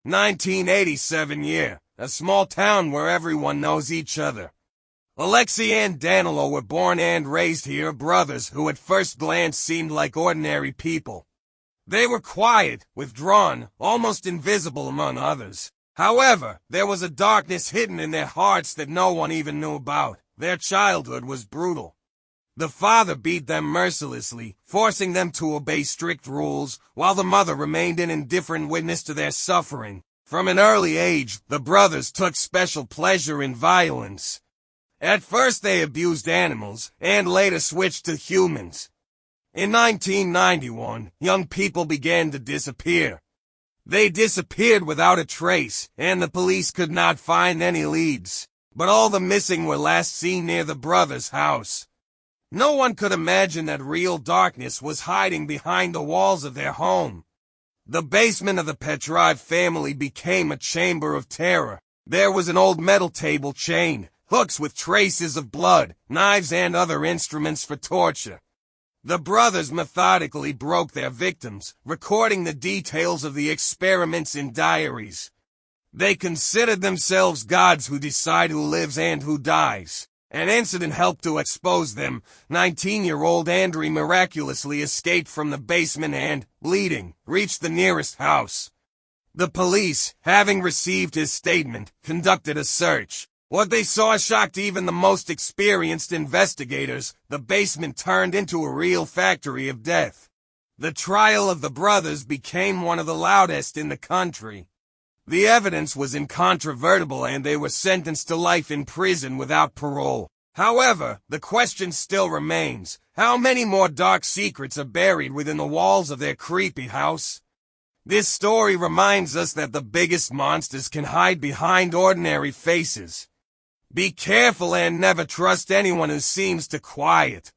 1987 year, a small town where everyone knows each other. Alexei and Danilo were born and raised here, brothers who at first glance seemed like ordinary people. They were quiet, withdrawn, almost invisible among others. However, there was a darkness hidden in their hearts that no one even knew about. Their childhood was brutal. The father beat them mercilessly, forcing them to obey strict rules, while the mother remained an indifferent witness to their suffering. From an early age, the brothers took special pleasure in violence. At first they abused animals, and later switched to humans. In 1991, young people began to disappear. They disappeared without a trace, and the police could not find any leads. But all the missing were last seen near the brothers' house. No one could imagine that real darkness was hiding behind the walls of their home. The basement of the Petrov family became a chamber of terror. There was an old metal table chain, hooks with traces of blood, knives and other instruments for torture. The brothers methodically broke their victims, recording the details of the experiments in diaries. They considered themselves gods who decide who lives and who dies. An incident helped to expose them. 19-year-old Andrei miraculously escaped from the basement and, bleeding, reached the nearest house. The police, having received his statement, conducted a search. What they saw shocked even the most experienced investigators. The basement turned into a real factory of death. The trial of the brothers became one of the loudest in the country. The evidence was incontrovertible and they were sentenced to life in prison without parole. However, the question still remains, how many more dark secrets are buried within the walls of their creepy house? This story reminds us that the biggest monsters can hide behind ordinary faces. Be careful and never trust anyone who seems too quiet.